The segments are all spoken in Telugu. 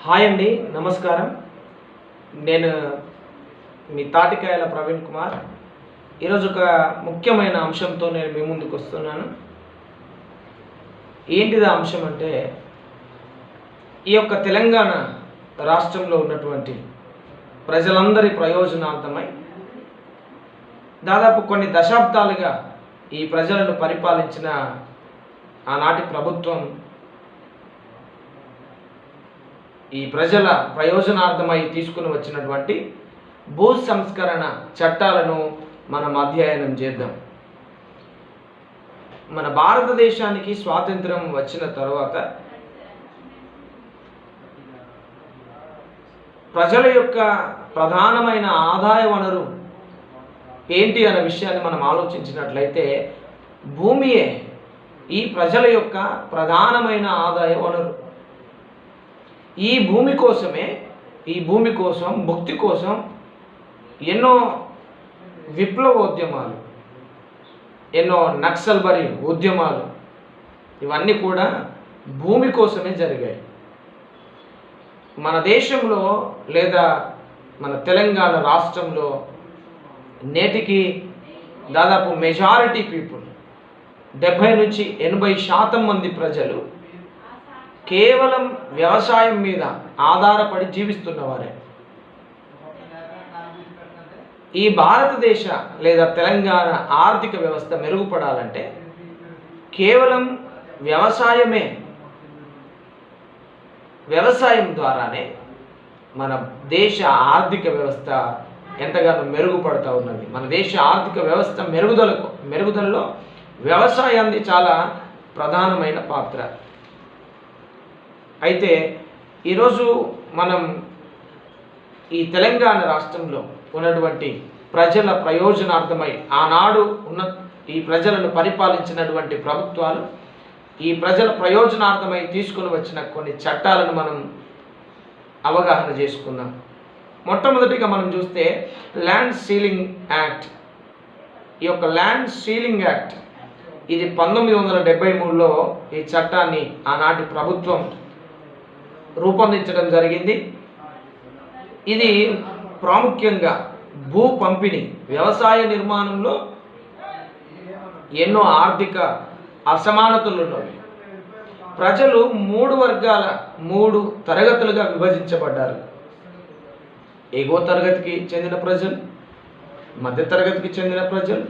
హాయ్ అండి, నమస్కారం. నేను మీ తాటికాయల ప్రవీణ్ కుమార్. ఈరోజు ఒక ముఖ్యమైన అంశంతో నేను మీ ముందుకు వస్తున్నాను. ఏంటిది అంశం అంటే, ఈ యొక్క తెలంగాణ రాష్ట్రంలో ఉన్నటువంటి ప్రజలందరి ప్రయోజనార్థమై దాదాపు కొన్ని దశాబ్దాలుగా ఈ ప్రజలను పరిపాలించిన ఆనాటి ప్రభుత్వం ఈ ప్రజల ప్రయోజనార్థమై తీసుకుని వచ్చినటువంటి భూ సంస్కరణ చట్టాలను మనం అధ్యయనం చేద్దాం. మన భారతదేశానికి స్వాతంత్రం వచ్చిన తర్వాత ప్రజల యొక్క ప్రధానమైన ఆదాయ వనరు ఏంటి అనే విషయాన్ని మనం ఆలోచించినట్లయితే భూమియే ఈ ప్రజల యొక్క ప్రధానమైన ఆదాయ వనరు. ఈ భూమి కోసం ముక్తి కోసం ఎన్నో విప్లవోద్యమాలు, ఎన్నో నక్సల్బరీ ఉద్యమాలు ఇవన్నీ కూడా భూమి కోసమే జరిగాయి. మన దేశంలో లేదా మన తెలంగాణ రాష్ట్రంలో నేటికి దాదాపు మెజారిటీ పీపుల్ 70 నుంచి 80% మంది ప్రజలు కేవలం వ్యవసాయం మీద ఆధారపడి జీవిస్తున్నవారే. ఈ భారతదేశ లేదా తెలంగాణ ఆర్థిక వ్యవస్థ మెరుగుపడాలంటే కేవలం వ్యవసాయం ద్వారానే మన దేశ ఆర్థిక వ్యవస్థ ఎంతగానో మెరుగుపడుతూ ఉన్నది. మన దేశ ఆర్థిక వ్యవస్థ మెరుగుదలలో వ్యవసాయాన్ని చాలా ప్రధానమైన పాత్ర. అయితే ఈరోజు మనం ఈ తెలంగాణ రాష్ట్రంలో ఉన్నటువంటి ప్రజల ప్రయోజనార్థమై ఆనాడు ఈ ప్రజలను పరిపాలించినటువంటి ప్రభుత్వాలు ఈ ప్రజల ప్రయోజనార్థమై తీసుకుని వచ్చిన కొన్ని చట్టాలను మనం అవగాహన చేసుకుందాం. మొట్టమొదటిగా మనం చూస్తే ల్యాండ్ సీలింగ్ యాక్ట్. ఈ యొక్క ల్యాండ్ సీలింగ్ యాక్ట్ ఇది 1973లో ఈ చట్టాన్ని ఆనాటి ప్రభుత్వం రూపొందించడం జరిగింది. ఇది ప్రాముఖ్యంగా భూ పంపిణీ, వ్యవసాయ నిర్మాణంలో ఎన్నో ఆర్థిక అసమానతలు ఉన్నవి. ప్రజలు 3 తరగతులుగా విభజించబడ్డారు. ఎగువ తరగతికి చెందిన ప్రజలు, మధ్య తరగతికి చెందిన ప్రజలు,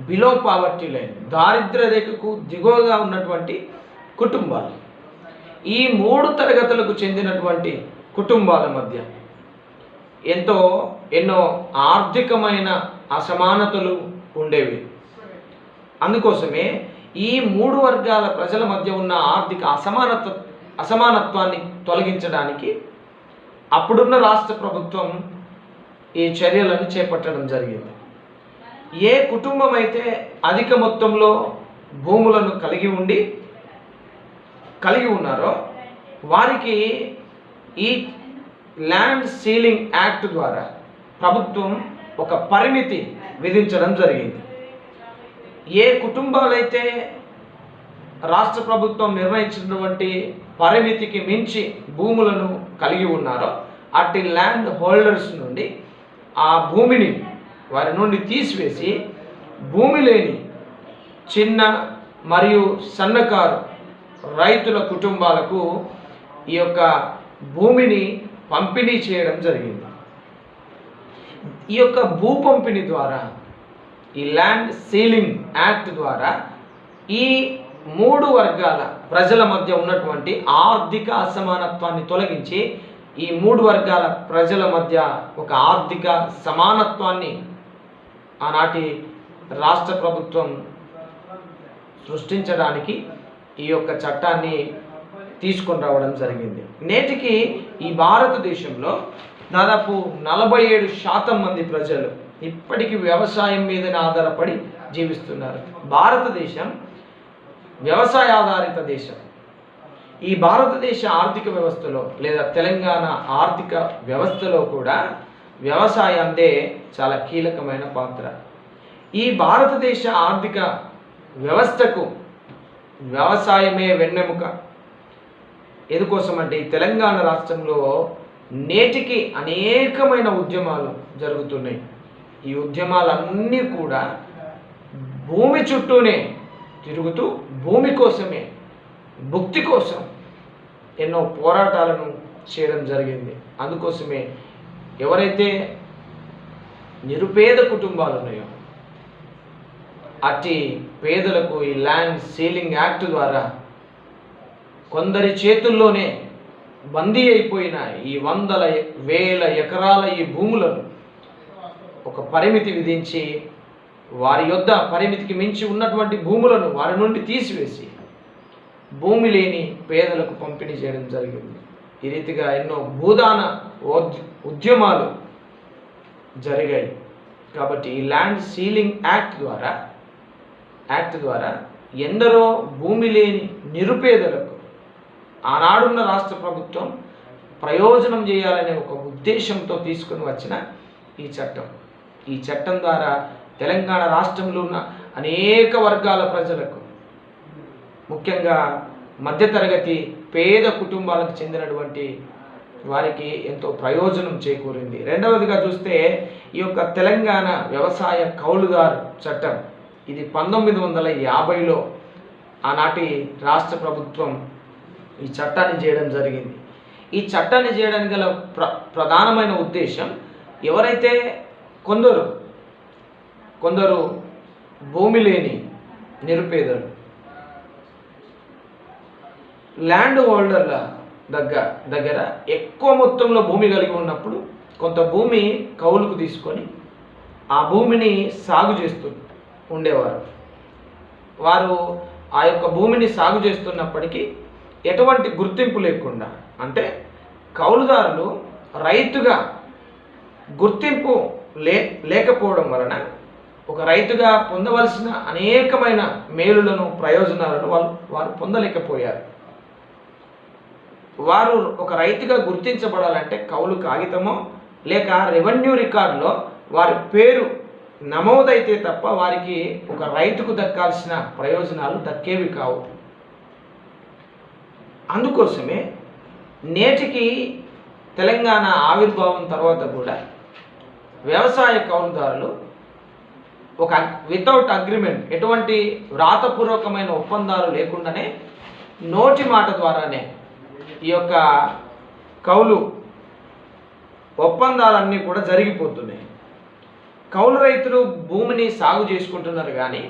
బిలో పావర్టీ లైన్, దారిద్ర్య రేఖకు దిగువగా ఉన్నటువంటి కుటుంబాలు. ఈ 3 తరగతులకు చెందినటువంటి కుటుంబాల మధ్య ఎన్నో ఆర్థికమైన అసమానతలు ఉండేవి. అందుకోసమే ఈ 3 వర్గాల ప్రజల మధ్య ఉన్న ఆర్థిక అసమానత్వాన్ని తొలగించడానికి అప్పుడున్న రాష్ట్ర ప్రభుత్వం ఈ చర్యలను చేపట్టడం జరిగింది. ఏ కుటుంబం అయితే అధిక మొత్తంలో భూములను కలిగి ఉన్నారో వారికి ఈ ల్యాండ్ సీలింగ్ యాక్ట్ ద్వారా ప్రభుత్వం ఒక పరిమితి విధించడం జరిగింది. ఏ కుటుంబాలైతే రాష్ట్ర ప్రభుత్వం నిర్ణయించినటువంటి పరిమితికి మించి భూములను కలిగి ఉన్నారో అట్టి ల్యాండ్ హోల్డర్స్ నుండి ఆ భూమిని వారి నుండి తీసివేసి భూమి లేని చిన్న మరియు సన్నకారు రైతుల కుటుంబాలకు ఈ యొక్క భూమిని పంపిణీ చేయడం జరిగింది. ఈ యొక్క భూ పంపిణీ ద్వారా, ఈ ల్యాండ్ సీలింగ్ యాక్ట్ ద్వారా ఈ 3 వర్గాల ప్రజల మధ్య ఉన్నటువంటి ఆర్థిక అసమానత్వాన్ని తొలగించి ఈ 3 వర్గాల ప్రజల మధ్య ఒక ఆర్థిక సమానత్వాన్ని ఆనాటి రాష్ట్ర ప్రభుత్వం సృష్టించడానికి ఈ యొక్క చట్టాన్ని తీసుకొని రావడం జరిగింది. నేటికి ఈ భారతదేశంలో దాదాపు 47% మంది ప్రజలు ఇప్పటికీ వ్యవసాయం మీదనే ఆధారపడి జీవిస్తున్నారు. భారతదేశం వ్యవసాయ ఆధారిత దేశం. ఈ భారతదేశ ఆర్థిక వ్యవస్థలో లేదా తెలంగాణ ఆర్థిక వ్యవస్థలో కూడా వ్యవసాయందే చాలా కీలకమైన పాత్ర. ఈ భారతదేశ ఆర్థిక వ్యవస్థకు వ్యవసాయమే వెన్నెముక. ఎందుకోసం అంటే ఈ తెలంగాణ రాష్ట్రంలో నేటికి అనేకమైన ఉద్యమాలు జరుగుతున్నాయి. ఈ ఉద్యమాలన్నీ కూడా భూమి చుట్టూనే తిరుగుతూ భూమి కోసమే, భుక్తి కోసం ఎన్నో పోరాటాలను చేయడం జరిగింది. అందుకోసమే ఎవరైతే నిరుపేద కుటుంబాలు ఉన్నాయో అట్టి పేదలకు ఈ ల్యాండ్ సీలింగ్ యాక్ట్ ద్వారా కొందరి చేతుల్లోనే బందీ అయిపోయిన ఈ వందల వేల ఎకరాల ఈ భూములను ఒక పరిమితి విధించి వారి యొద్ద పరిమితికి మించి ఉన్నటువంటి భూములను వారి నుండి తీసివేసి భూమి లేని పేదలకు పంపిణీ చేయడం జరిగింది. ఈ రీతిగా ఎన్నో భూదాన ఉద్యమాలు జరిగాయి. కాబట్టి ఈ ల్యాండ్ సీలింగ్ యాక్ట్ ద్వారా ఎందరో భూమి లేని నిరుపేదలకు ఆనాడున్న రాష్ట్ర ప్రభుత్వం ప్రయోజనం చేయాలనే ఒక ఉద్దేశంతో తీసుకుని వచ్చిన ఈ చట్టం ద్వారా తెలంగాణ రాష్ట్రంలో ఉన్న అనేక వర్గాల ప్రజలకు, ముఖ్యంగా మధ్యతరగతి పేద కుటుంబాలకు చెందినటువంటి వారికి ఎంతో ప్రయోజనం చేకూరింది. రెండవదిగా చూస్తే ఈ యొక్క తెలంగాణ వ్యవసాయ కౌలుదారు చట్టం, ఇది 1950లో ఆనాటి రాష్ట్ర ప్రభుత్వం ఈ చట్టాన్ని చేయడం జరిగింది. ఈ చట్టాన్ని చేయడానికి గల ప్రధానమైన ఉద్దేశం, ఎవరైతే కొందరు భూమి లేని నిరుపేదలు ల్యాండ్ హోల్డర్ల దగ్గర ఎక్కువ మొత్తంలో భూమి కలిగి ఉన్నప్పుడు కొంత భూమి కౌలుకు తీసుకొని ఆ భూమిని సాగు చేస్తూ ఉండేవారు. వారు ఆ యొక్క భూమిని సాగు చేస్తున్నప్పటికీ ఎటువంటి గుర్తింపు లేకుండా, అంటే కౌలుదారులు రైతుగా గుర్తింపు లేకపోవడం వలన ఒక రైతుగా పొందవలసిన అనేకమైన మేలులను, ప్రయోజనాలను వారు పొందలేకపోయారు. వారు ఒక రైతుగా గుర్తించబడాలంటే కౌలు కాగితమో లేక రెవెన్యూ రికార్డులో వారి పేరు నమోదైతే తప్ప వారికి ఒక రైతుకు దక్కాల్సిన ప్రయోజనాలు దక్కేవి కావు. అందుకోసమే నేటికి తెలంగాణ ఆవిర్భావం తర్వాత కూడా వ్యవసాయ కౌలుదారులు ఒక వితౌట్ అగ్రిమెంట్, ఎటువంటి వ్రాతపూర్వకమైన ఒప్పందాలు లేకుండానే నోటి మాట ద్వారానే ఈ యొక్క కౌలు ఒప్పందాలన్నీ కూడా జరిగిపోతున్నాయి. కౌలు రైతులు భూమిని సాగు చేసుకుంటున్నారు, కానీ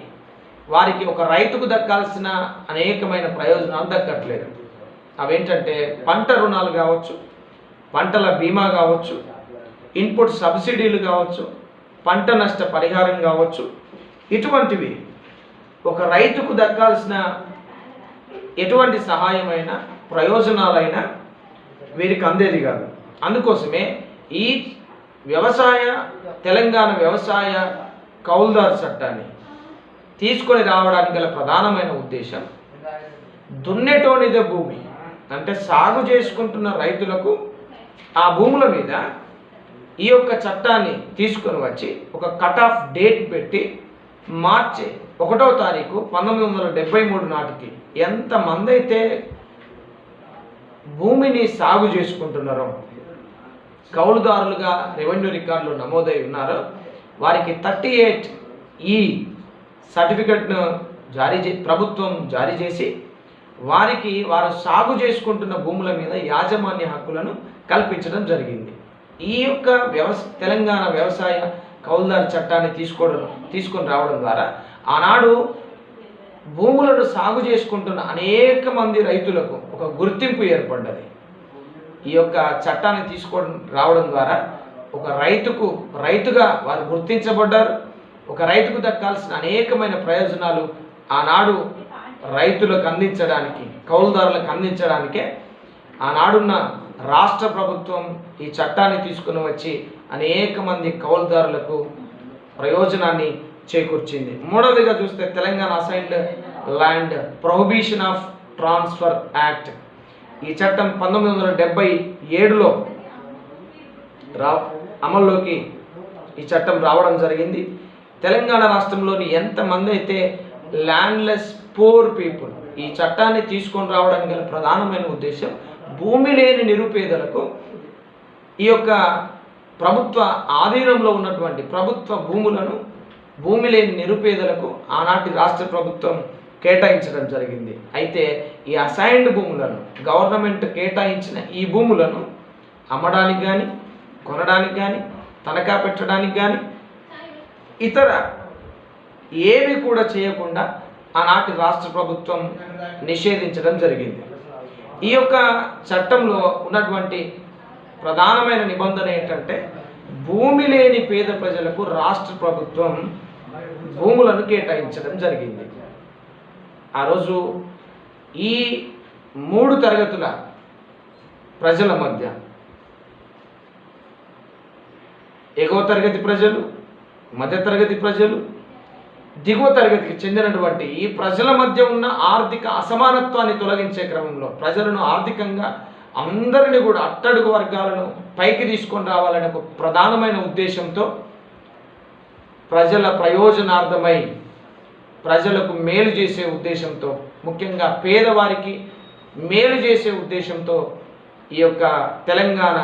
వారికి ఒక రైతుకు దక్కాల్సిన అనేకమైన ప్రయోజనాలు దక్కట్లేదు. అవేంటంటే పంట రుణాలు కావచ్చు, పంటల బీమా కావచ్చు, ఇన్పుట్ సబ్సిడీలు కావచ్చు, పంట నష్ట పరిహారం కావచ్చు. ఇటువంటివి ఒక రైతుకు దక్కాల్సిన ఎటువంటి సహాయమైన ప్రయోజనాలైనా వీరికి అందేది కాదు. అందుకోసమే ఈ తెలంగాణ వ్యవసాయ కౌలుదారు చట్టాన్ని తీసుకొని రావడానికి గల ప్రధానమైన ఉద్దేశం, దున్నేటోనిదే భూమి అంటే సాగు చేసుకుంటున్న రైతులకు ఆ భూముల మీద ఈ యొక్క చట్టాన్ని తీసుకొని వచ్చి ఒక కట్ ఆఫ్ డేట్ పెట్టి మార్చి 1వ తారీఖు 1973 నాటికి ఎంతమంది అయితే భూమిని సాగు చేసుకుంటున్నారో, కౌలుదారులుగా రెవెన్యూ రికార్డులో నమోదై ఉన్నారో, వారికి 38E సర్టిఫికెట్ను ప్రభుత్వం జారీ చేసి వారు సాగు చేసుకుంటున్న భూముల మీద యాజమాన్య హక్కులను కల్పించడం జరిగింది. ఈ యొక్క తెలంగాణ వ్యవసాయ కౌలుదారు చట్టాన్ని తీసుకొని రావడం ద్వారా ఆనాడు భూములను సాగు చేసుకుంటున్న అనేక మంది రైతులకు ఒక గుర్తింపు ఏర్పడ్డది. ఈ యొక్క చట్టాన్ని తీసుకొని రావడం ద్వారా ఒక రైతుగా వారు గుర్తించబడ్డారు. ఒక రైతుకు దక్కాల్సిన అనేకమైన ప్రయోజనాలు ఆనాడు రైతులకు అందించడానికి, కౌలుదారులకు అందించడానికే ఆనాడున్న రాష్ట్ర ప్రభుత్వం ఈ చట్టాన్ని తీసుకుని వచ్చి అనేక మంది కౌలుదారులకు ప్రయోజనాన్ని చేకూర్చింది. మూడవదిగా చూస్తే Telangana assigned land prohibition of transfer act, ఈ చట్టం 1977లో అమల్లోకి ఈ చట్టం రావడం జరిగింది. తెలంగాణ రాష్ట్రంలోని ఎంతమంది అయితే ల్యాండ్లెస్ పూర్ పీపుల్ ఈ చట్టాన్ని తీసుకొని రావడానికి గల ప్రధానమైన ఉద్దేశం భూమి లేని నిరుపేదలకు ఈ యొక్క ప్రభుత్వ ఆధీనంలో ఉన్నటువంటి ప్రభుత్వ భూములను భూమి లేని నిరుపేదలకు ఆనాటి రాష్ట్ర ప్రభుత్వం కేటాయించడం జరిగింది. అయితే ఈ అసైన్డ్ భూములను గవర్నమెంట్ కేటాయించిన ఈ భూములను అమ్మడానికి కానీ కొనడానికి కానీ తనఖా పెట్టడానికి కానీ ఇతర ఏవి కూడా చేయకుండా ఆనాటి రాష్ట్ర ప్రభుత్వం నిషేధించడం జరిగింది. ఈ యొక్క చట్టంలో ఉన్నటువంటి ప్రధానమైన నిబంధన ఏంటంటే భూమి లేని పేద ప్రజలకు రాష్ట్ర ప్రభుత్వం భూములను కేటాయించడం జరిగింది. ఆ రోజు ఈ 3 తరగతుల ప్రజల మధ్య ఎగువ తరగతి ప్రజలు, మధ్యతరగతి ప్రజలు, దిగువ తరగతికి చెందినటువంటి ఈ ప్రజల మధ్య ఉన్న ఆర్థిక అసమానత్వాన్ని తొలగించే క్రమంలో ప్రజలను ఆర్థికంగా అందరినీ కూడా అట్టడుగు వర్గాలను పైకి తీసుకొని రావాలనే ఒక ప్రధానమైన ఉద్దేశంతో ప్రజల ప్రయోజనార్థమై ప్రజలకు మేలు చేసే ఉద్దేశంతో ముఖ్యంగా పేదవారికి మేలు చేసే ఉద్దేశంతో ఈ యొక్క Telangana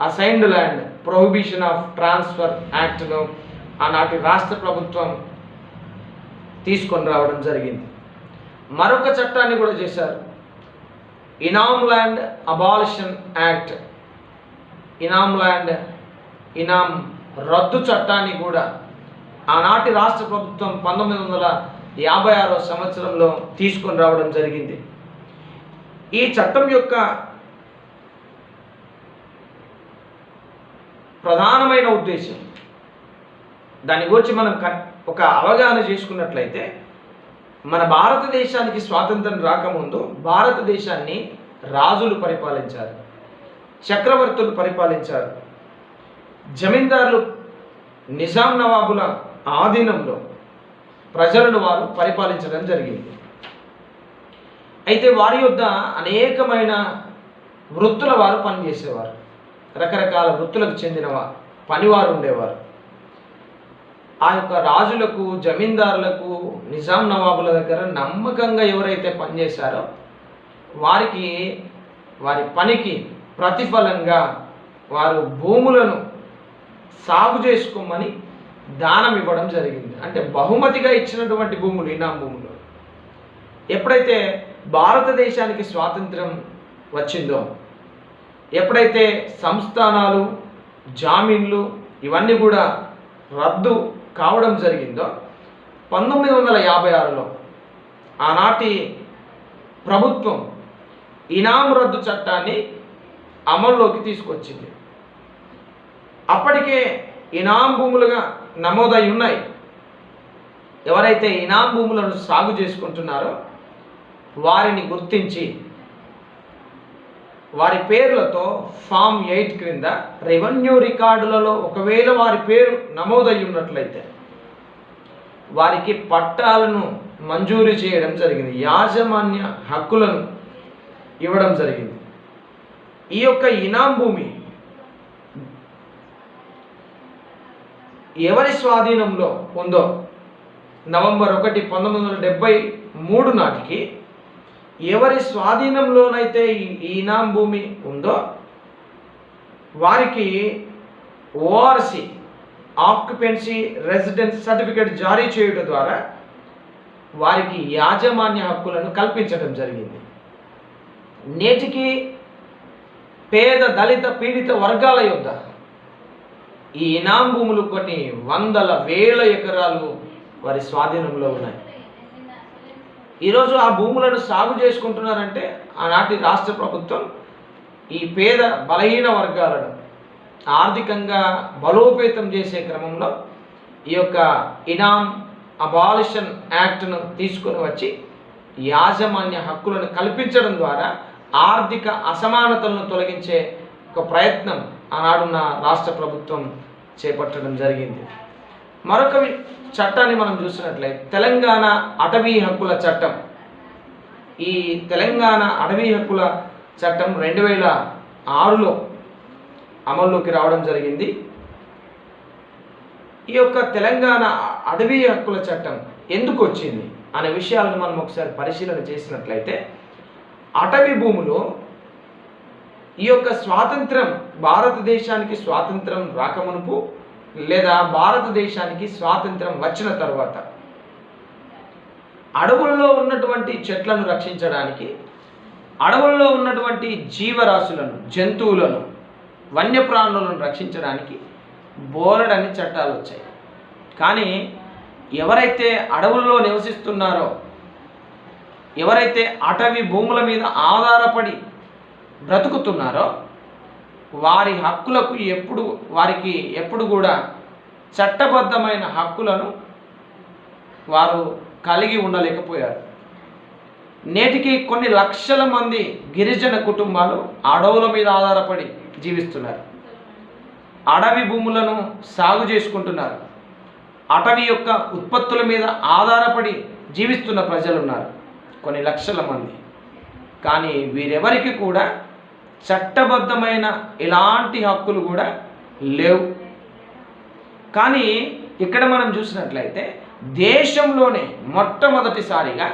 assigned land prohibition of transfer యాక్ట్ను ఆనాటి రాష్ట్ర ప్రభుత్వం తీసుకొని రావడం జరిగింది. మరొక చట్టాన్ని కూడా చేశారు, ఇనామ్ ల్యాండ్ అబాలిషన్ యాక్ట్. ఇనాం రద్దు చట్టాన్ని కూడా ఆనాటి రాష్ట్ర ప్రభుత్వం 1956వ సంవత్సరంలో తీసుకొని రావడం జరిగింది. ఈ చట్టం యొక్క ప్రధానమైన ఉద్దేశం, దాని గురించి మనం ఒక అవగాహన చేసుకున్నట్లయితే, మన భారతదేశానికి స్వాతంత్రం రాకముందు భారతదేశాన్ని రాజులు పరిపాలించారు, చక్రవర్తులు పరిపాలించారు, జమీందారులు నిజాం నవాబుల ఆధీనంలో ప్రజలను వారు పరిపాలించడం జరిగింది. అయితే వారి యొద్ద అనేకమైన వృత్తుల వారు పనిచేసేవారు, రకరకాల వృత్తులకు చెందిన పనివారు ఉండేవారు. ఆ యొక్క రాజులకు, జమీందారులకు, నిజాం నవాబుల దగ్గర నమ్మకంగా ఎవరైతే పనిచేశారో వారికి వారి పనికి ప్రతిఫలంగా వారు భూములను సాగు చేసుకోమని దానం ఇవ్వడం జరిగింది. అంటే బహుమతిగా ఇచ్చినటువంటి భూములు, ఇనాం భూములు. ఎప్పుడైతే భారతదేశానికి స్వాతంత్రం వచ్చిందో, ఎప్పుడైతే సంస్థానాలు, జామీన్లు ఇవన్నీ కూడా రద్దు కావడం జరిగిందో 1956లో ఆనాటి ప్రభుత్వం ఇనాం రద్దు చట్టాన్ని అమల్లోకి తీసుకొచ్చింది. అప్పటికే ఇనాం భూములుగా నమోదై ఉన్నాయి. ఎవరైతే ఇనాం భూములను సాగు చేసుకుంటున్నారో వారిని గుర్తించి వారి పేర్లతో ఫామ్ 8 క్రింద రెవెన్యూ రికార్డులలో ఒకవేళ వారి పేరు నమోదై ఉన్నట్లయితే వారికి పట్టాలను మంజూరు చేయడం జరిగింది, యాజమాన్య హక్కులను ఇవ్వడం జరిగింది. ఈ యొక్క ఇనాం భూమి ఎవరి స్వాధీనంలో ఉందో నవంబర్ 1, 1973 నాటికి ఎవరి స్వాధీనంలోనైతే ఈ ఇనాం భూమి ఉందో వారికి ఓఆర్సి ఆక్యుపెన్సీ రెసిడెన్స్ సర్టిఫికేట్ జారీ చేయడం ద్వారా వారికి యాజమాన్య హక్కులను కల్పించడం జరిగింది. నేటికి పేద, దళిత, పీడిత వర్గాల యొద్ద ఈ ఇనాం భూములు కొన్ని వందల వేల ఎకరాలు వారి స్వాధీనంలో ఉన్నాయి. ఈరోజు ఆ భూములను సాగు చేసుకుంటున్నారంటే ఆనాటి రాష్ట్ర ప్రభుత్వం ఈ పేద, బలహీన వర్గాలను ఆర్థికంగా బలోపేతం చేసే క్రమంలో ఈ యొక్క ఇనాం అబాలిషన్ యాక్ట్ను తీసుకొని వచ్చి యాజమాన్య హక్కులను కల్పించడం ద్వారా ఆర్థిక అసమానతలను తొలగించే ఒక ప్రయత్నం ఆనాడున్న రాష్ట్ర ప్రభుత్వం చేపట్టడం జరిగింది. మరొక చట్టాన్ని మనం చూసినట్లయితే తెలంగాణ అటవీ హక్కుల చట్టం. ఈ తెలంగాణ అటవీ హక్కుల చట్టం 2006లో అమల్లోకి రావడం జరిగింది. ఈ యొక్క తెలంగాణ అటవీ హక్కుల చట్టం ఎందుకు వచ్చింది? అనే విషయాలను మనం ఒకసారి పరిశీలన చేసినట్లయితే, అటవీ భూములు ఈ యొక్క స్వాతంత్రం, భారతదేశానికి స్వాతంత్రం రాకమునుపు లేదా భారతదేశానికి స్వాతంత్రం వచ్చిన తర్వాత అడవుల్లో ఉన్నటువంటి చెట్లను రక్షించడానికి, అడవుల్లో ఉన్నటువంటి జీవరాశులను, జంతువులను, వన్యప్రాణులను రక్షించడానికి బోలెడన్ని చట్టాలు వచ్చాయి. కానీ ఎవరైతే అడవుల్లో నివసిస్తున్నారో, ఎవరైతే అటవీ భూముల మీద ఆధారపడి బ్రతుకుతున్నారో, వారి హక్కులకు వారికి ఎప్పుడు కూడా చట్టబద్ధమైన హక్కులను వారు కలిగి ఉండలేకపోయారు. నేటికి కొన్ని లక్షల మంది గిరిజన కుటుంబాలు అడవుల మీద ఆధారపడి జీవిస్తున్నారు. అడవి భూములను సాగు చేసుకుంటున్నారు. అటవీ యొక్క ఉత్పత్తుల మీద ఆధారపడి జీవిస్తున్న ప్రజలు ఉన్నారు, కొన్ని లక్షల మంది. కానీ వీరెవరికి కూడా చట్టబద్ధమైన ఎలాంటి హక్కులు కూడా లేవు. కానీ ఇక్కడ మనం చూసినట్లయితే దేశంలోనే మొట్టమొదటిసారిగా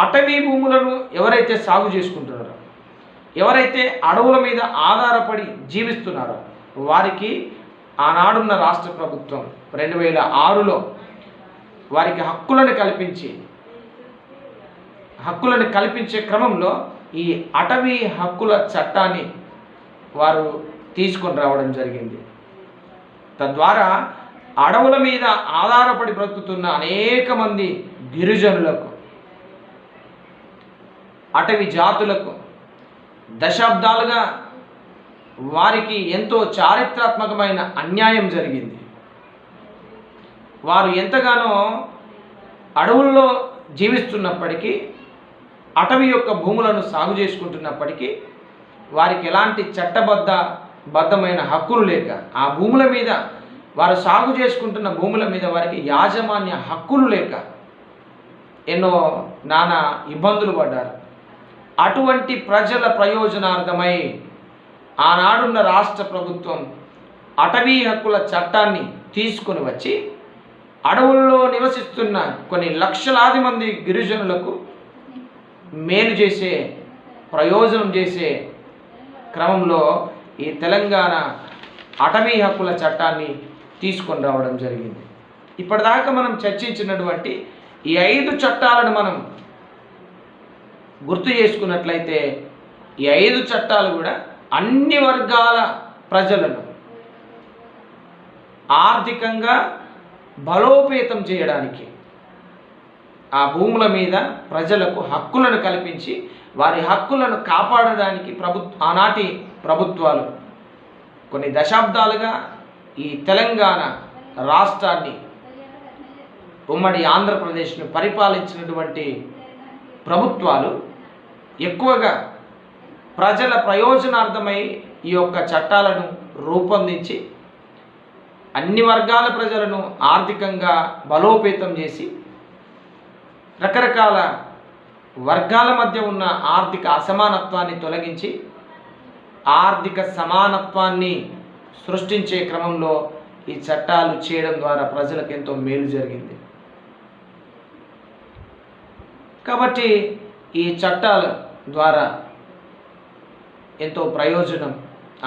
అటవీ భూములను ఎవరైతే సాగు చేసుకుంటున్నారో, ఎవరైతే అడవుల మీద ఆధారపడి జీవిస్తున్నారో, వారికి ఆనాడున్న రాష్ట్ర ప్రభుత్వం 2006లో వారికి హక్కులను కల్పించే క్రమంలో ఈ అటవీ హక్కుల చట్టాన్ని వారు తీసుకొని రావడం జరిగింది. తద్వారా అడవుల మీద ఆధారపడి బ్రతుకుతున్న అనేక మంది గిరిజనులకు, అటవీ జాతులకు దశాబ్దాలుగా వారికి ఎంతో చారిత్రాత్మకమైన అన్యాయం జరిగింది. వారు ఎంతగానో అడవుల్లో జీవిస్తున్నప్పటికీ, అటవీ యొక్క భూములను సాగు చేసుకుంటున్నప్పటికీ వారికి ఎలాంటి చట్టబద్ధమైన హక్కులు లేక, ఆ భూముల మీద, వారు సాగు చేసుకుంటున్న భూముల మీద వారికి యాజమాన్య హక్కులు లేక ఎన్నో నానా ఇబ్బందులు పడ్డారు. అటువంటి ప్రజల ప్రయోజనార్థమై ఆనాడున్న రాష్ట్ర ప్రభుత్వం అటవీ హక్కుల చట్టాన్ని తీసుకొని వచ్చి అడవుల్లో నివసిస్తున్న కొన్ని లక్షలాది మంది గిరిజనులకు మేలు చేసే, ప్రయోజనం చేసే క్రమంలో ఈ తెలంగాణ అటవీ హక్కుల చట్టాన్ని తీసుకొని రావడం జరిగింది. ఇప్పటిదాకా మనం చర్చించినటువంటి ఈ 5 చట్టాలను మనం గుర్తు చేసుకున్నట్లయితే, ఈ 5 చట్టాలు కూడా అన్ని వర్గాల ప్రజలను ఆర్థికంగా బలోపేతం చేయడానికి, ఆ భూముల మీద ప్రజలకు హక్కులను కల్పించి వారి హక్కులను కాపాడడానికి ఆనాటి ప్రభుత్వాలు కొన్ని దశాబ్దాలుగా ఈ తెలంగాణ రాష్ట్రాన్ని, ఉమ్మడి ఆంధ్రప్రదేశ్ను పరిపాలించినటువంటి ప్రభుత్వాలు ఎక్కువగా ప్రజల ప్రయోజనార్థమై ఈ యొక్క చట్టాలను రూపొందించి అన్ని వర్గాల ప్రజలను ఆర్థికంగా బలోపేతం చేసి, రకరకాల వర్గాల మధ్య ఉన్న ఆర్థిక అసమానత్వాన్ని తొలగించి ఆర్థిక సమానత్వాన్ని సృష్టించే క్రమంలో ఈ చట్టాలు చేయడం ద్వారా ప్రజలకు ఎంతో మేలు జరిగింది. కాబట్టి ఈ చట్టాల ద్వారా ఎంతో ప్రయోజనం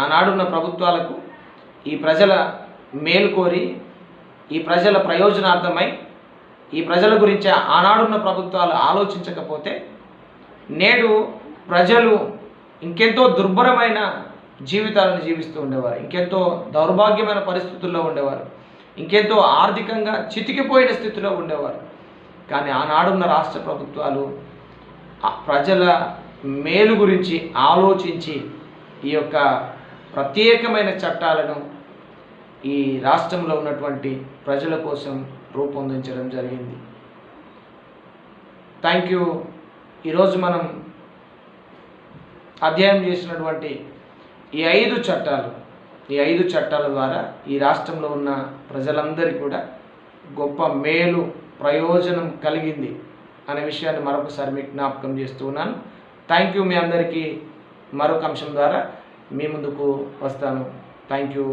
ఆనాడున్న ప్రభుత్వాలకు, ఈ ప్రజల మేలు కోరి, ఈ ప్రజల ప్రయోజనార్థమై, ఈ ప్రజల గురించి ఆనాడున్న ప్రభుత్వాలు ఆలోచించకపోతే నేడు ప్రజలు ఇంకెంతో దుర్భరమైన జీవితాలను జీవిస్తూ ఉండేవారు, ఇంకెంతో దౌర్భాగ్యమైన పరిస్థితుల్లో ఉండేవారు, ఇంకెంతో ఆర్థికంగా చితికిపోయిన స్థితిలో ఉండేవారు. కానీ ఆనాడున్న రాష్ట్ర ప్రభుత్వాలు ప్రజల మేలు గురించి ఆలోచించి ఈ యొక్క ప్రత్యేకమైన చట్టాలను ఈ రాష్ట్రంలో ఉన్నటువంటి ప్రజల కోసం రూపొందించడం జరిగింది. Thank you. ఈరోజు మనం అధ్యయనం చేసినటువంటి ఈ 5 చట్టాల ద్వారా ఈ రాష్ట్రంలో ఉన్న ప్రజలందరికీ కూడా గొప్ప మేలు, ప్రయోజనం కలిగింది అనే విషయాన్ని మరొకసారి మీకు జ్ఞాపకం చేస్తూ ఉన్నాను. Thank you. మీ అందరికీ మరొక అంశం ద్వారా మీ ముందుకు వస్తాను. Thank you.